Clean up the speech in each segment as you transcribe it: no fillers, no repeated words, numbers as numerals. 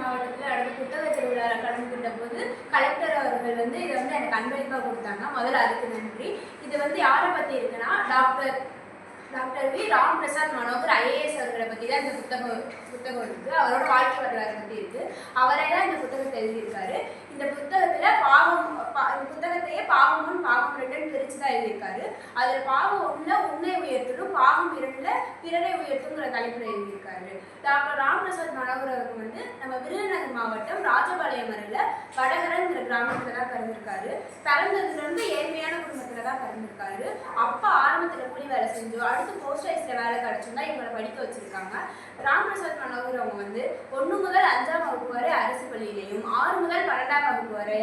மாவட்டத்தில் நடந்த புத்தக திருவிழாவில் கலந்துகிட்ட போது கலெக்டர் அவர்கள் இதை எனக்கு அன்பளிப்பாக கொடுத்தாங்க. முதல்ல அதுக்கு நன்றி. இது யாரை பற்றி இருக்குன்னா, doctor V Ram Prasad Manohar IAS அவர்களை பற்றி தான் இந்த புத்தகம் இருக்குது. அவரோட வாழ்க்கை வரலாறு பற்றி இருக்குது. அவரே தான் இந்த புத்தகத்தை எழுதியிருக்காரு. இந்த புத்தகத்தில் புத்தகத்தையே பாகம் 1 பாகம் 2 பிரித்து தான் எழுதியிருக்காரு. அதில் பாகம் 1 உன்னை உயர்த்தணும், பாகம் 2 பிறரை உயர்த்துங்கிற தலைப்பில் எழுதியிருக்காரு. டாக்டர் ராம் பிரசாத் மனோகர் அவர்கள் நம்ம விருதுநகர் மாவட்டம் ராஜபாளையம் அருகில் வடகரங்கிற கிராமத்தில் தான் பிறந்திருக்காரு. பிறந்ததுலேருந்து ஏழ்மையான குடும்பத்தில் தான் பிறந்திருக்காரு. அப்பா ஆரம்பத்தில் கூலி வேலை செஞ்சோம், அடுத்து போஸ்ட் ஆஃபீஸில் வேலை கிடச்சோம்னா இவங்களை படிக்க வச்சுருக்காங்க. ராம் பிரசாத் மனோகர் அவங்க 1 முதல் 5ஆம் வகுப்பு வரை அரசு பள்ளியிலையும் 6 முதல் 12ஆம் வகுப்பு வரை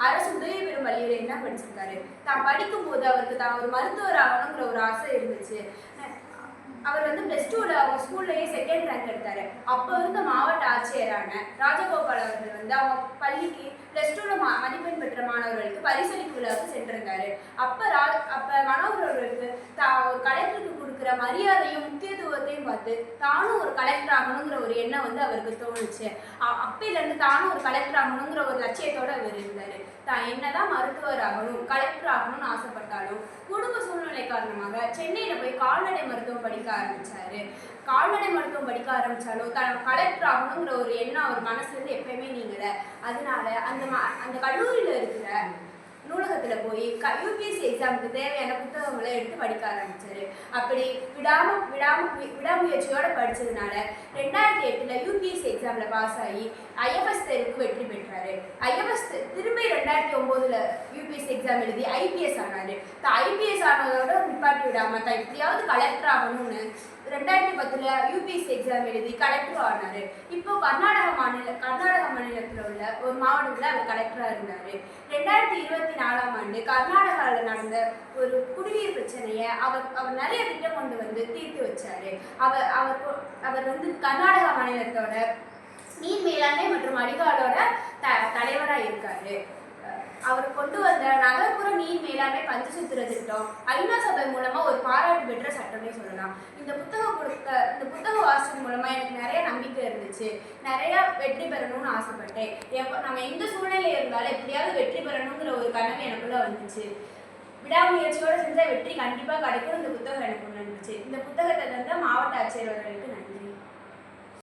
அரசு உதவி பெறும் பள்ளியிலையும் தான் படிச்சிருக்காரு. தான் படிக்கும் போது அவருக்கு தான் ஒரு மருத்துவர் ஆகணுங்கிற ஒரு ஆசை இருந்துச்சு. அவர் +2ல் அவங்க ஸ்கூல்லையே 2nd ரேங்க் எடுத்தாரு. அப்போ இருந்த மாவட்ட ஆட்சியரான ராஜகோபால் அவர்கள் அவங்க பள்ளிக்கு +2ல் மதிப்பெண் பெற்ற மாணவர்களுக்கு பரிசளிப்பு விழாவுக்கு சென்றிருந்தாரு. அப்போ மனோகர் அவர்களுக்கு ஒரு கலெக்டருக்கு கொடுக்குற மரியாதையும் முக்கியத்துவத்தையும் பார்த்து தானும் ஒரு கலெக்டர் ஆகணுங்கிற ஒரு எண்ணம் அவருக்கு தோணுச்சு. அப்பையிலேருந்து தானும் ஒரு கலெக்டர் ஆகணுங்கிற ஒரு லட்சியத்தோடு அவர் இருந்தார். தான் என்னதான் மருத்துவர் ஆகணும், கலெக்டர் ஆகணும்னு ஆசைப்பட்டாலும் குடும்ப சூழ்நிலை காரணமாக சென்னையில் போய் கால்நடை மருத்துவம் படிக்க ஆரம்பித்தார். கால்நடை மருத்துவம் படிக்க ஆரம்பித்தாலும் தான் கலெக்டர் ஆகணுங்கிற ஒரு எண்ணம் அவர் மனசுலேருந்து எப்பயுமே நீங்கலை. அதனால அந்த கல்லூரியில் இருக்கிற நூலகத்தில் போய் யூபிஎஸ்சி எக்ஸாமுக்கு தேவையான புத்தகங்களை எடுத்து படிக்க ஆரம்பித்தார். அப்படி விடாமுயற்சியோடு படித்ததுனால 2008 யூபிஎஸ்சி எக்ஸாமில் பாஸ் ஆகி ஐஎஃப்எஸ் தேர்வுக்கு வெற்றி பெற்றார். ஐஎஃப்எஸ் திரும்பி 2009 யூபிஎஸ்சி எக்ஸாம் எழுதி ஐபிஎஸ் ஆனார். ஐபிஎஸ் ஆனதோட நிப்பாட்டி விடாமல் தான் எப்படியாவது கலெக்டர் ஆகணும்னு 2010 யூபிஎஸ்சி எக்ஸாம் எழுதி கலெக்டர் ஆனார். இப்போ கர்நாடக மாநிலத்தில் உள்ள ஒரு மாவட்டத்தில் அவர் கலெக்டராக இருந்தார். 2024ஆம் ஆண்டு கர்நாடகாவில் நடந்த ஒரு குடிநீர் பிரச்சனையை அவர் நிறைய திட்டம் கொண்டு தீர்த்து வச்சார். அவர் கர்நாடக மாநிலத்தோட நீர் மேலாண்மை மற்றும் வடிகாலோட தலைவராக இருக்காரு. அவர் கொண்டு வந்த நகர்ப்புற நீர் மேலாண்மை பஞ்சசூத்திர திட்டம் ஐநா சபை மூலமா ஒரு பாராட்டு பெற்ற சட்டமே சொல்லலாம். இந்த புத்தகம் வாசிச்சது மூலமா எனக்கு நிறைய நம்பிக்கை இருந்துச்சு. நிறைய வெற்றி பெறணும்னு ஆசைப்பட்டேன். நம்ம எந்த சூழ்நிலை இருந்தாலும் எப்படியாவது வெற்றி பெறணுங்கிற ஒரு கனவு எனக்குள்ள வந்துச்சு. விடாமுயற்சியோட செஞ்ச வெற்றி கண்டிப்பா கிடைக்கும். இந்த புத்தகம் எனக்கு ஒன்று இருந்துச்சு. இந்த புத்தகத்தை தந்த மாவட்ட ஆட்சியர் அவர்களுக்கு நன்றி.